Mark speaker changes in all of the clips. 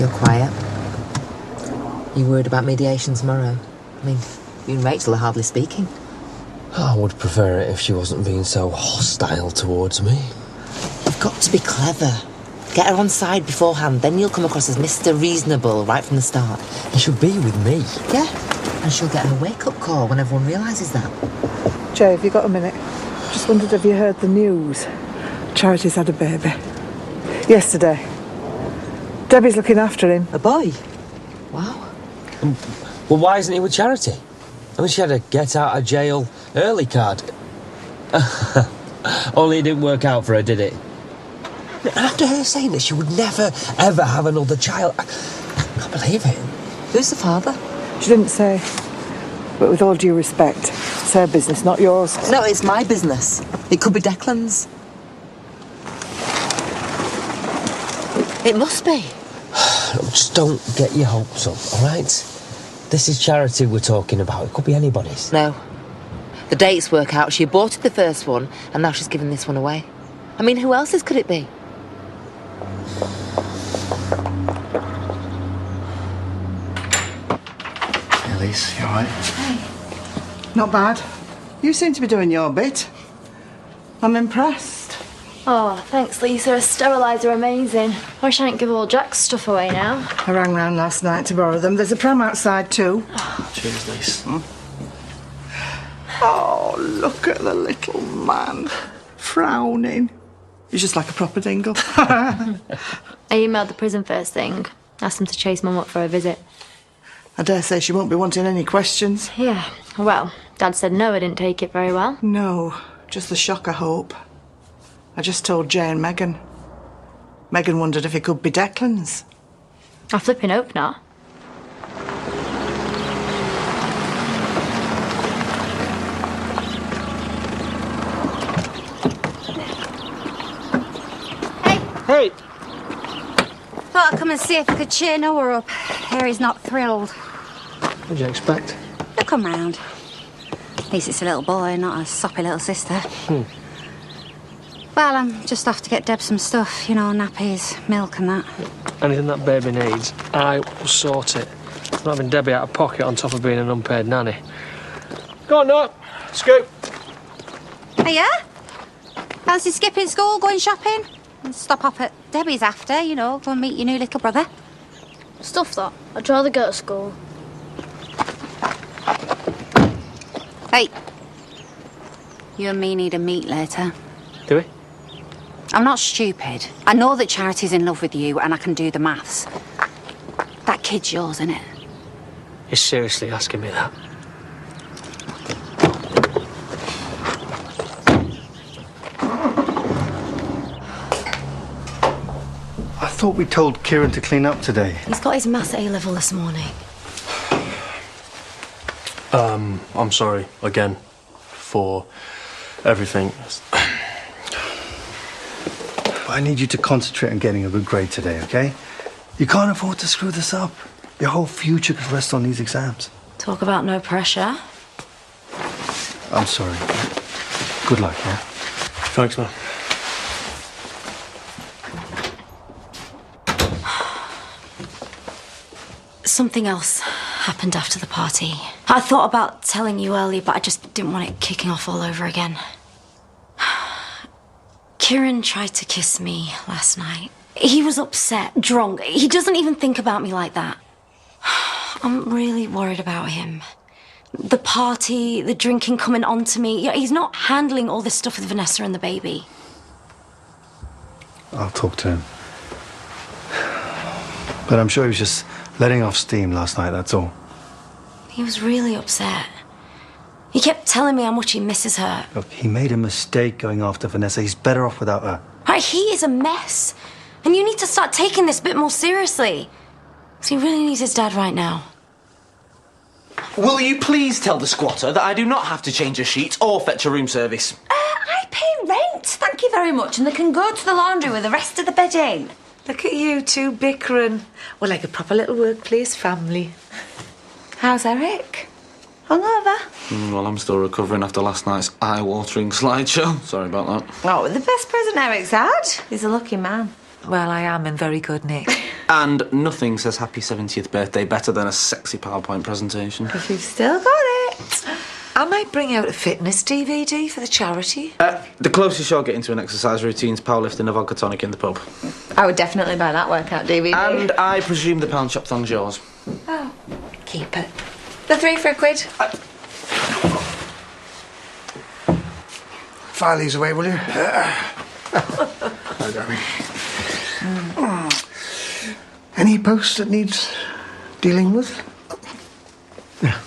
Speaker 1: You're quiet. You worried about mediation tomorrow? I mean, you and Rachel are hardly speaking.
Speaker 2: I would prefer it if she wasn't being so hostile towards me.
Speaker 1: You've got to be clever. Get her on side beforehand, then you'll come across as Mr. Reasonable right from the start.
Speaker 2: You should be with me.
Speaker 1: Yeah, and she'll get her wake-up call when everyone realises that.
Speaker 3: Jay, have you got a minute? Just wondered if you heard the news. Charity's had a baby. Yesterday. Debbie's looking after him.
Speaker 1: A boy? Wow.
Speaker 2: Well, why isn't he with Charity? I mean, she had a get-out-of-jail early card. Only it didn't work out for her, did it? And after her saying that she would never, ever have another child, I can't believe it.
Speaker 1: Who's the father?
Speaker 3: She didn't say. But with all due respect, it's her business, not yours.
Speaker 1: No, it's my business. It could be Declan's. It must be.
Speaker 2: Look, just don't get your hopes up, all right? This is Charity we're talking about. It could be anybody's.
Speaker 1: No. The dates work out. She aborted the first one, and now she's giving this one away. I mean, who else's could it be?
Speaker 4: Elise, you alright?
Speaker 5: Hey.
Speaker 3: Not bad. You seem to be doing your bit. I'm impressed.
Speaker 5: Oh, thanks, Lisa. A steriliser amazing. I wish I didn't give all Jack's stuff away now.
Speaker 3: I rang round last night to borrow them. There's a pram outside too.
Speaker 4: Cheers, Lise.
Speaker 3: Oh, look at the little man. Frowning. He's just like a proper dingle.
Speaker 5: I emailed the prison first thing. Asked them to chase Mum up for a visit.
Speaker 3: I dare say she won't be wanting any questions.
Speaker 5: Yeah, well, Dad said no, I didn't take it very well.
Speaker 3: No, just the shock, I hope. I just told Jay and Megan. Megan wondered if it could be Declan's.
Speaker 5: I flipping hope not.
Speaker 6: Hey! Thought I'd come and see if I could cheer Noah up. Harry's not thrilled.
Speaker 4: What did you expect?
Speaker 6: He'll come round. At least it's a little boy, not a soppy little sister. Well, I'm just off to get Deb some stuff, you know, nappies, milk and that.
Speaker 4: Anything that baby needs, I will sort it. I'm not having Debbie out of pocket on top of being an unpaid nanny. Go on, Noah. Scoop.
Speaker 6: Hiya? Fancy skipping school, going shopping? And stop off at Debbie's after, you know, go and meet your new little brother.
Speaker 5: Stuff that. I'd rather go to school.
Speaker 6: Hey. You and me need a meet later.
Speaker 4: Do we?
Speaker 6: I'm not stupid. I know that Charity's in love with you and I can do the maths. That kid's yours, isn't it?
Speaker 4: You're seriously asking me that?
Speaker 7: I thought we told Kieran to clean up today.
Speaker 5: He's got his maths A-level this morning.
Speaker 8: I'm sorry again for everything.
Speaker 7: I need you to concentrate on getting a good grade today, okay? You can't afford to screw this up. Your whole future could rest on these exams.
Speaker 5: Talk about no pressure.
Speaker 7: I'm sorry. Good luck, yeah?
Speaker 8: Thanks, man.
Speaker 5: Something else happened after the party. I thought about telling you earlier, but I just didn't want it kicking off all over again. Kieran tried to kiss me last night. He was upset, drunk. He doesn't even think about me like that. I'm really worried about him. The party, the drinking coming on to me. He's not handling all this stuff with Vanessa and the baby.
Speaker 7: I'll talk to him. But I'm sure he was just letting off steam last night, that's all.
Speaker 5: He was really upset. He kept telling me how much he misses her.
Speaker 7: Look, he made a mistake going after Vanessa. He's better off without her.
Speaker 5: He is a mess. And you need to start taking this a bit more seriously. Because he really needs his dad right now.
Speaker 9: Will you please tell the squatter that I do not have to change a sheet or fetch a room service?
Speaker 10: I pay rent, thank you very much, and they can go to the laundry with the rest of the bedding.
Speaker 11: Look at you two bickering. We're like a proper little workplace family. How's Eric? Hungover?
Speaker 8: Well, I'm still recovering after last night's eye-watering slideshow. Sorry about that.
Speaker 10: Oh, the best present Eric's had. He's a lucky man.
Speaker 11: Well, I am in very good nick.
Speaker 9: And nothing says happy 70th birthday better than a sexy PowerPoint presentation.
Speaker 11: If you've still got it. I might bring out a fitness DVD for the charity.
Speaker 9: The closest you're getting to an exercise routine is powerlifting a vodka tonic in the pub.
Speaker 10: I would definitely buy that workout DVD.
Speaker 9: And I presume the pound shop thong's yours.
Speaker 11: Oh, keep it. The 3 for £1.
Speaker 7: File these away, will you? Any post that needs dealing with? Yeah.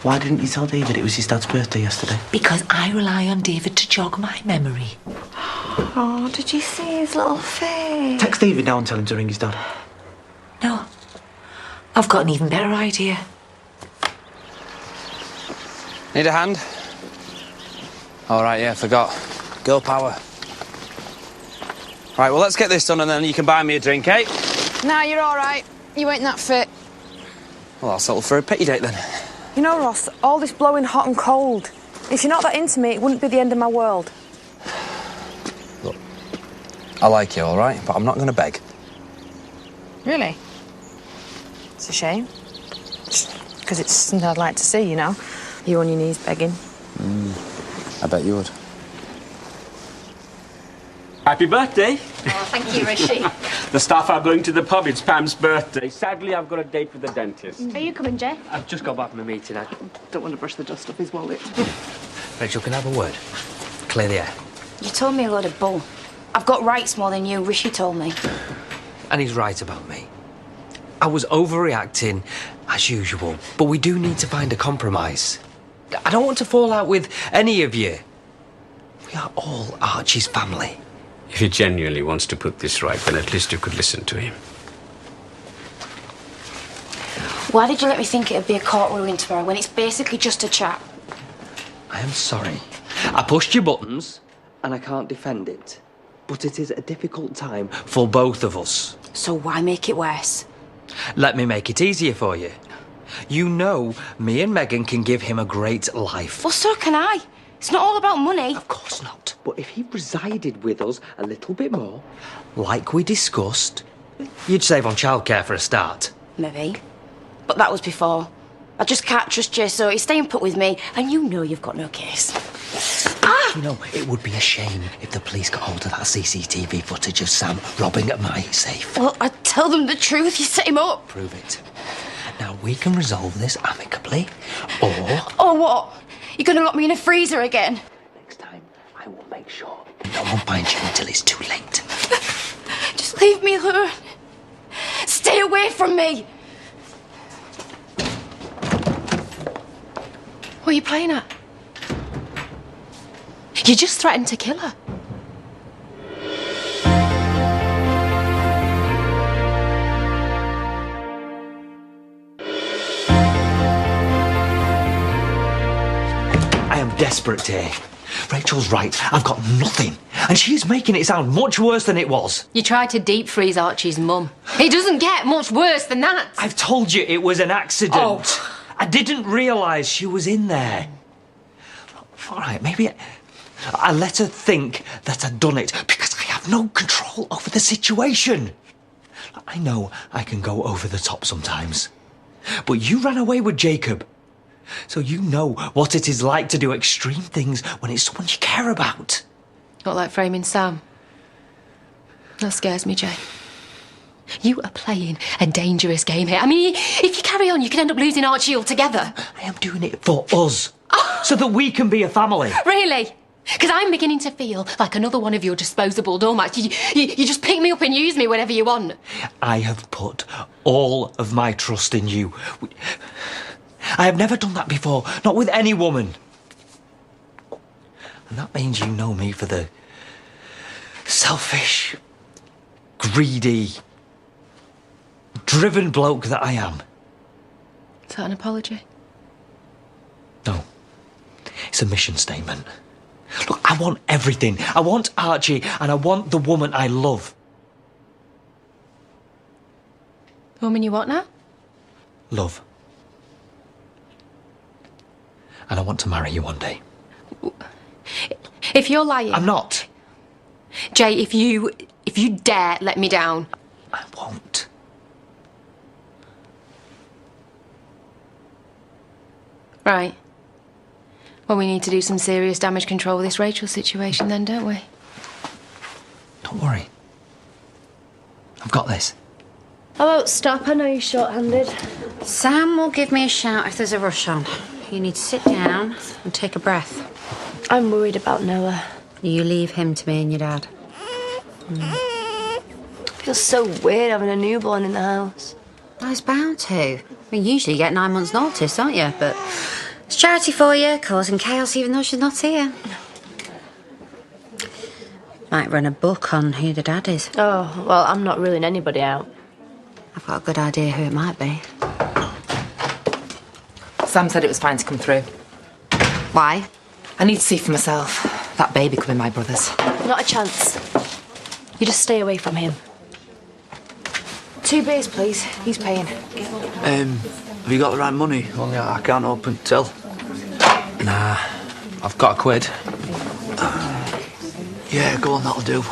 Speaker 9: Why didn't you tell David it was his dad's birthday yesterday?
Speaker 11: Because I rely on David to jog my memory.
Speaker 10: Oh, did you see his little face?
Speaker 9: Text David now and tell him to ring his dad.
Speaker 11: No. I've got an even better idea.
Speaker 12: Need a hand? All right, yeah, forgot. Girl power. Right, well, let's get this done and then you can buy me a drink, eh?
Speaker 13: Nah, you're all right. You ain't that fit.
Speaker 12: Well, I'll settle for a pity date then.
Speaker 13: You know, Ross, all this blowing hot and cold. If you're not that into me, it wouldn't be the end of my world.
Speaker 12: Look, I like you, all right? But I'm not going to beg.
Speaker 13: Really? It's a shame. Because it's something I'd like to see, you know? You on your knees begging.
Speaker 12: I bet you would.
Speaker 14: Happy birthday.
Speaker 6: Oh, thank you, Rishi.
Speaker 14: The staff are going to the pub. It's Pam's birthday. Sadly, I've got a date with the dentist.
Speaker 6: Are you coming, Jay?
Speaker 4: I've just got back from a meeting. I don't want to brush the dust off his wallet.
Speaker 2: Rachel, can I have a word? Clear the air.
Speaker 5: You told me a lot of bull. I've got rights more than you, Rishi told me.
Speaker 2: And he's right about me. I was overreacting, as usual, but we do need to find a compromise. I don't want to fall out with any of you. We are all Archie's family.
Speaker 14: If he genuinely wants to put this right, then at least you could listen to him.
Speaker 5: Why did you let me think it'd be a court ruling tomorrow when it's basically just a chat?
Speaker 2: I am sorry. I pushed your buttons, and I can't defend it. But it is a difficult time for both of us.
Speaker 5: So why make it worse?
Speaker 2: Let me make it easier for you. You know me and Megan can give him a great life.
Speaker 5: Well, so can I. It's not all about money.
Speaker 2: Of course not. But if he resided with us a little bit more, like we discussed, you'd save on childcare for a start.
Speaker 5: Maybe. But that was before. I just can't trust Jay, so he's staying put with me, and you know you've got no case.
Speaker 2: You know, it would be a shame if the police got hold of that CCTV footage of Sam robbing at my safe.
Speaker 5: Well, I'd tell them the truth. You set him up.
Speaker 2: Prove it. Now, we can resolve this amicably, or...
Speaker 5: Or what? You're going to lock me in a freezer again?
Speaker 2: Next time, I will make sure no one finds you until it's too late.
Speaker 5: Just leave me alone. Stay away from me. What are you playing at? You just threatened to kill her.
Speaker 2: I am desperate here. Rachel's right. I've got nothing. And she's making it sound much worse than it was.
Speaker 15: You tried to deep freeze Archie's mum. It doesn't get much worse than that.
Speaker 2: I've told you it was an accident.
Speaker 15: Oh.
Speaker 2: I didn't realise she was in there. All right, maybe I let her think that I'd done it because I have no control over the situation. I know I can go over the top sometimes. But you ran away with Jacob. So you know what it is like to do extreme things when it's someone you care about.
Speaker 15: Not like framing Sam. That scares me, Jay. You are playing a dangerous game here. I mean, if you carry on, you could end up losing Archie altogether.
Speaker 2: I am doing it for us. So that we can be a family.
Speaker 15: Really? Because I'm beginning to feel like another one of your disposable doormats. You just pick me up and use me whenever you want.
Speaker 2: I have put all of my trust in you. I have never done that before, not with any woman. And that means you know me for the selfish, greedy, driven bloke that I am.
Speaker 15: Is that an apology?
Speaker 2: No. It's a mission statement. Look, I want everything. I want Archie and I want the woman I love.
Speaker 15: Woman you want now?
Speaker 2: Love. And I want to marry you one day.
Speaker 15: If you're lying...
Speaker 2: I'm not.
Speaker 15: Jay, if you dare let me down...
Speaker 2: I won't.
Speaker 15: Right. Well, we need to do some serious damage control with this Rachel situation then, don't we?
Speaker 2: Don't worry. I've got this.
Speaker 5: I won't stop. I know you're short-handed.
Speaker 6: Sam will give me a shout if there's a rush on. You need to sit down and take a breath.
Speaker 5: I'm worried about Noah.
Speaker 6: You leave him to me and your dad.
Speaker 5: It feels so weird having a newborn in the house.
Speaker 6: I was bound to. We usually get 9 months' notice, don't you? But it's Charity for you, causing chaos even though she's not here. Might run a book on who the dad is.
Speaker 5: Oh, well, I'm not ruling anybody out.
Speaker 6: I've got a good idea who it might be.
Speaker 11: Sam said it was fine to come through.
Speaker 6: Why?
Speaker 11: I need to see for myself. That baby could be my brother's.
Speaker 5: Not a chance. You just stay away from him. 2 beers, please. He's paying.
Speaker 7: Have you got the right money? Only I can't open till.
Speaker 12: Nah, I've got £1.
Speaker 7: Yeah, go on, that'll do.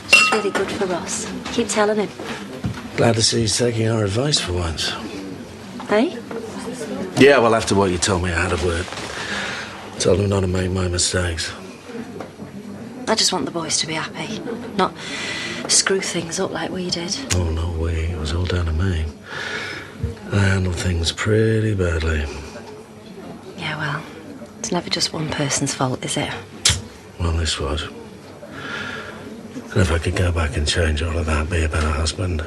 Speaker 5: She's really good for Ross. Keep telling him.
Speaker 16: Glad to see he's taking our advice for once.
Speaker 5: Hey?
Speaker 16: Yeah, well, after what you told me, I had a word. Told him not to make my mistakes.
Speaker 5: I just want the boys to be happy, not screw things up like we did.
Speaker 16: Oh, no way. It was all down to me. I handled things pretty badly.
Speaker 5: Yeah, well, it's never just one person's fault, is it?
Speaker 16: Well, this was. And if I could go back and change all of that, be a better husband,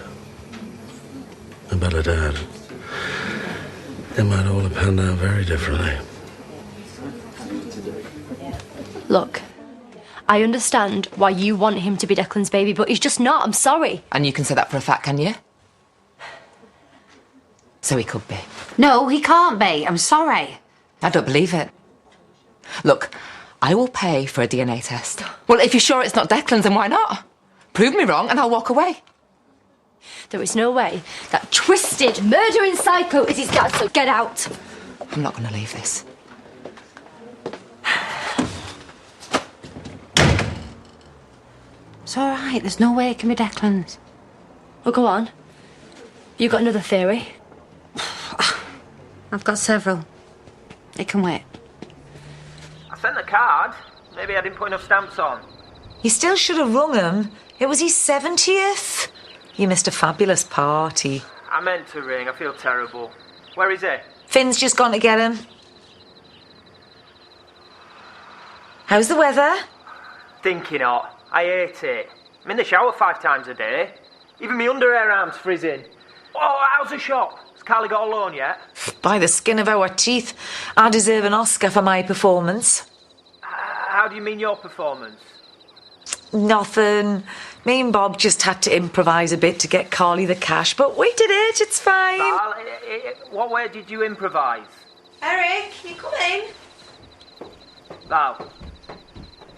Speaker 16: a better dad, it might all have panned out very differently.
Speaker 5: Look, I understand why you want him to be Declan's baby, but he's just not. I'm sorry.
Speaker 11: And you can say that for a fact, can you? So he could be.
Speaker 6: No, he can't be. I'm sorry.
Speaker 11: I don't believe it. Look, I will pay for a DNA test. Well, if you're sure it's not Declan's, then why not? Prove me wrong and I'll walk away.
Speaker 5: There is no way that twisted, murdering psycho is his dad, so get out.
Speaker 11: I'm not going to leave this.
Speaker 6: It's all right. There's no way it can be Declan's.
Speaker 5: Well, go on. You got another theory?
Speaker 6: I've got several. It can wait.
Speaker 17: I sent the card. Maybe I didn't put enough stamps on.
Speaker 18: You still should have rung him. It was his 70th. You missed a fabulous party.
Speaker 17: I meant to ring. I feel terrible. Where is he?
Speaker 18: Finn's just gone to get him. How's the weather?
Speaker 17: Thinking hot. I hate it. I'm in the shower 5 times a day. Even my underwear arm's frizzing. Oh, how's the shop? Has Carly got a loan yet?
Speaker 18: By the skin of our teeth, I deserve an Oscar for my performance.
Speaker 17: How do you mean your performance?
Speaker 18: Nothing. Me and Bob just had to improvise a bit to get Carly the cash, but we did it, it's fine.
Speaker 17: Val, what way did you improvise?
Speaker 10: Eric, you coming?
Speaker 17: Val.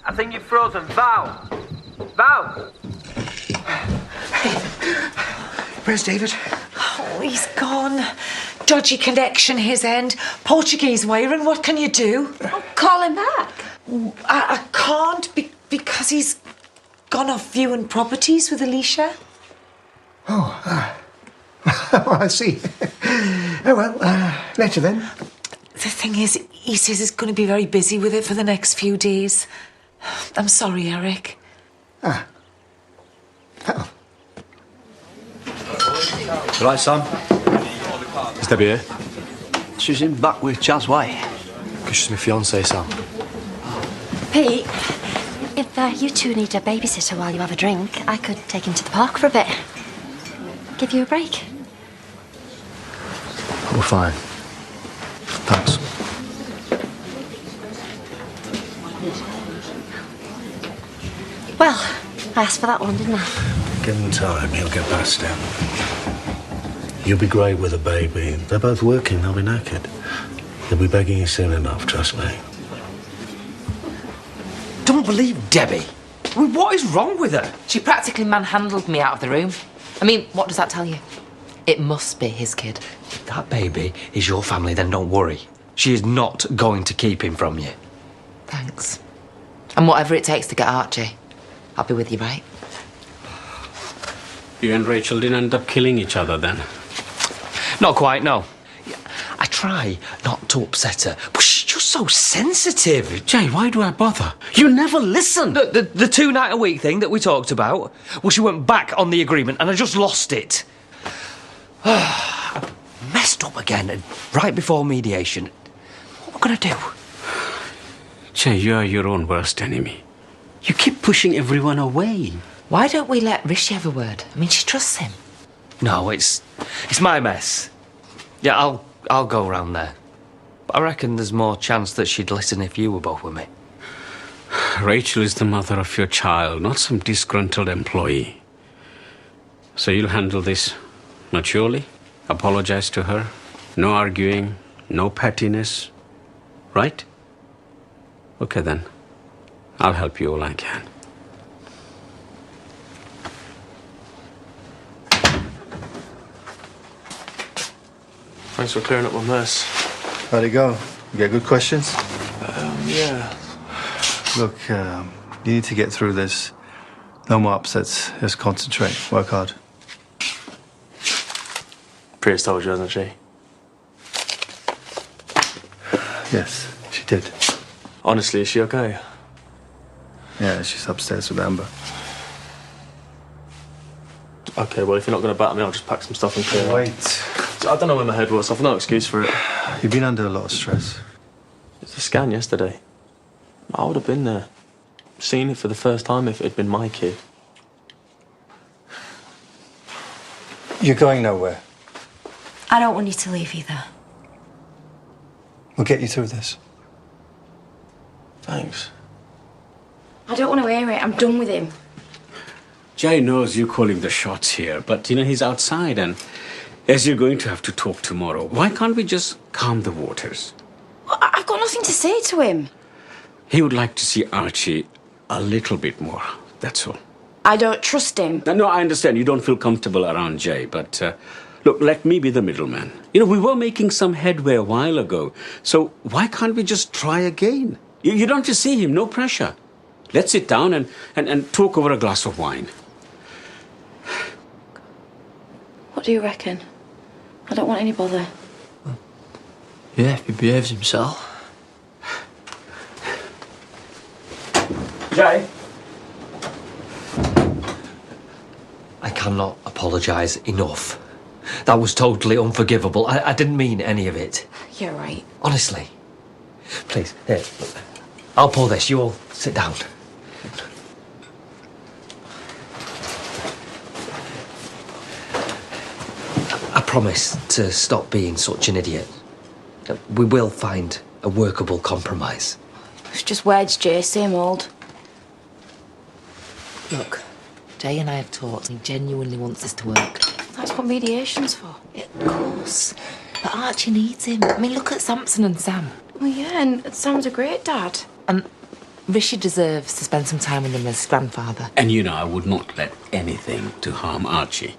Speaker 17: I think you've frozen. Val! Val!
Speaker 7: Where's David?
Speaker 18: Oh, he's gone. Dodgy connection his end. Portuguese wiring, what can you do?
Speaker 10: Oh, call him back.
Speaker 18: I can't because he's gone off viewing properties with Alicia.
Speaker 19: Oh, I see. Oh, well, later then.
Speaker 18: The thing is, he says he's going to be very busy with it for the next few days. I'm sorry, Eric.
Speaker 19: Ah. Oh.
Speaker 7: Right, Sam. Is Debbie here? She's in back with Chaz White. Because she's my fiancée, Sam.
Speaker 5: Pete, if you two need a babysitter while you have a drink, I could take him to the park for a bit. Give you a break.
Speaker 7: We're fine. Thanks.
Speaker 5: Well, I asked for that one, didn't I?
Speaker 16: Give him time, he'll get past it. You'll be great with a baby. They're both working, they'll be knackered. They'll be begging you soon enough, trust me.
Speaker 2: Don't believe Debbie. I mean, what is wrong with her?
Speaker 11: She practically manhandled me out of the room. I mean, what does that tell you? It must be his kid.
Speaker 2: If that baby is your family, then don't worry. She is not going to keep him from you.
Speaker 1: Thanks. And whatever it takes to get Archie, I'll be with you, right?
Speaker 16: You and Rachel didn't end up killing each other then?
Speaker 2: Not quite, no. I try not to upset her, but she's just so sensitive.
Speaker 16: Jay, why do I bother? You never listen.
Speaker 2: The 2-night-a-week thing that we talked about, well, she went back on the agreement and I just lost it. I messed up again right before mediation. What am I going to do?
Speaker 16: Jay, you are your own worst enemy. You keep pushing everyone away.
Speaker 1: Why don't we let Rishi have a word? I mean, she trusts him.
Speaker 2: No, it's my mess. Yeah, I'll go round there. But I reckon there's more chance that she'd listen if you were both with me.
Speaker 16: Rachel is the mother of your child, not some disgruntled employee. So you'll handle this maturely, apologize to her, no arguing, no pettiness, right? Okay then, I'll help you all I can.
Speaker 4: Thanks for clearing up my mess.
Speaker 7: How'd it go? You get good questions?
Speaker 4: Yeah.
Speaker 7: Look, you need to get through this. No more upsets. Just concentrate. Work hard.
Speaker 4: Priya's told you, hasn't she?
Speaker 7: Yes, she did.
Speaker 4: Honestly, is she okay?
Speaker 7: Yeah, she's upstairs with Amber.
Speaker 4: Okay, well, if you're not going to batter me, I'll just pack some stuff and clear.
Speaker 7: Wait.
Speaker 4: I don't know where my head was. I've no excuse for it.
Speaker 7: You've been under a lot of stress.
Speaker 4: It's a scan yesterday. I would have been there. Seen it for the first time if it had been my kid.
Speaker 7: You're going nowhere.
Speaker 5: I don't want you to leave either.
Speaker 7: We'll get you through this.
Speaker 4: Thanks.
Speaker 10: I don't want to hear it. I'm done with him.
Speaker 16: Jay knows you're calling the shots here, but, you know, he's outside and as you're going to have to talk tomorrow, why can't we just calm the waters?
Speaker 10: I've got nothing to say to him.
Speaker 16: He would like to see Archie a little bit more, that's all.
Speaker 10: I don't trust him.
Speaker 16: No, I understand. You don't feel comfortable around Jay, but look, let me be the middleman. You know, we were making some headway a while ago, so why can't we just try again? You don't have to see him, no pressure. Let's sit down and talk over a glass of wine.
Speaker 10: What do you reckon? I don't want any bother.
Speaker 4: Yeah, if he behaves himself.
Speaker 2: Jay? I cannot apologise enough. That was totally unforgivable. I didn't mean any of it.
Speaker 10: You're right.
Speaker 2: Honestly. Please, here, look. I'll pour this. You all sit down. I promise to stop being such an idiot. We will find a workable compromise.
Speaker 10: It's just words, Jay. Same old.
Speaker 1: Look, Jay and I have talked. He genuinely wants this to work.
Speaker 10: That's what mediation's for.
Speaker 1: Of course. But Archie needs him. I mean, look at Samson and Sam.
Speaker 10: Well, yeah, and Sam's a great dad.
Speaker 1: And Rishi deserves to spend some time with him as grandfather.
Speaker 16: And you know, I would not let anything to harm Archie.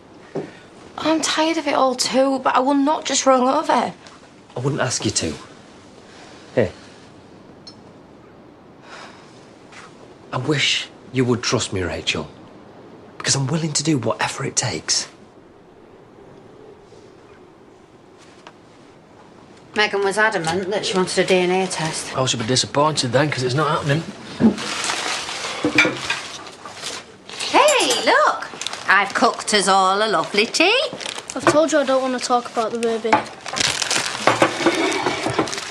Speaker 10: I'm tired of it all too, but I will not just roll over.
Speaker 2: I wouldn't ask you to. Here. I wish you would trust me, Rachel. Because I'm willing to do whatever it takes.
Speaker 6: Megan was adamant that she wanted a DNA test.
Speaker 4: I should be disappointed then, because it's not happening.
Speaker 6: Hey, look! I've cooked us all a lovely tea.
Speaker 20: I've told you I don't want to talk about the baby.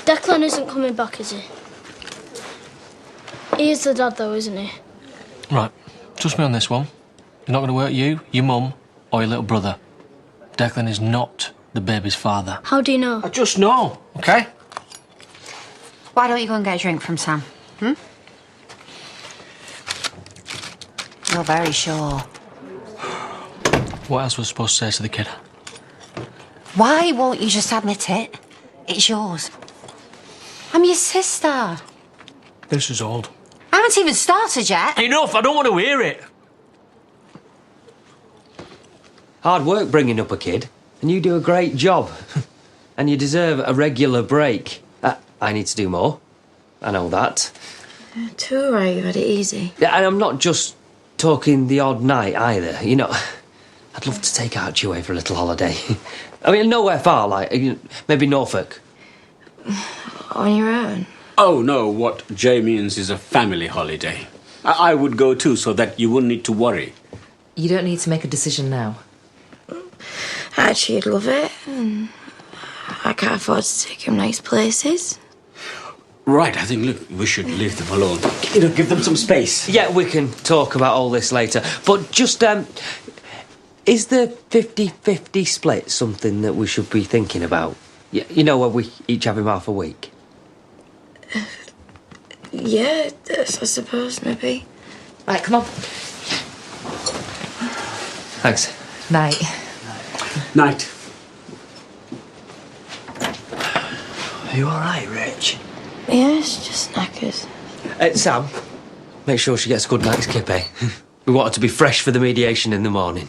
Speaker 20: Declan isn't coming back, is he? He is the dad, though, isn't he?
Speaker 4: Right, trust me on this one. You're not going to hurt you, your mum, or your little brother. Declan is not the baby's father.
Speaker 20: How do you know?
Speaker 4: I just know, okay?
Speaker 6: Why don't you go and get a drink from Sam? You're very sure.
Speaker 4: What else was I supposed to say to the kid?
Speaker 6: Why won't you just admit it? It's yours. I'm your sister.
Speaker 4: This is old.
Speaker 6: I haven't even started yet.
Speaker 4: Enough, I don't want to hear it.
Speaker 2: Hard work bringing up a kid, and you do a great job. And you deserve a regular break. I need to do more. I know that.
Speaker 10: Too right, you've had it easy.
Speaker 2: Yeah, and I'm not just talking the odd night either. You know, I'd love to take Archie away for a little holiday. I mean, nowhere far, like, maybe Norfolk.
Speaker 10: On your own?
Speaker 14: Oh, no, what Jay means is a family holiday. I would go too, so that you wouldn't need to worry.
Speaker 11: You don't need to make a decision now.
Speaker 10: Actually, you'd love it. I can't afford to take him nice places.
Speaker 14: Right, I think, look, we should leave them alone. You know, give them some space.
Speaker 2: Yeah, we can talk about all this later. But just, is the 50-50 split something that we should be thinking about? You know, where we each have him half a week?
Speaker 10: Yeah, I suppose, maybe.
Speaker 11: Right, come on.
Speaker 2: Thanks.
Speaker 11: Night.
Speaker 14: Night.
Speaker 2: Are you all right, Rich?
Speaker 10: Yeah, it's just knackers.
Speaker 2: Sam, make sure she gets a good night's kip, eh? We want her to be fresh for the mediation in the morning.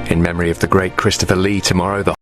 Speaker 21: In memory of the great Christopher Lee, tomorrow the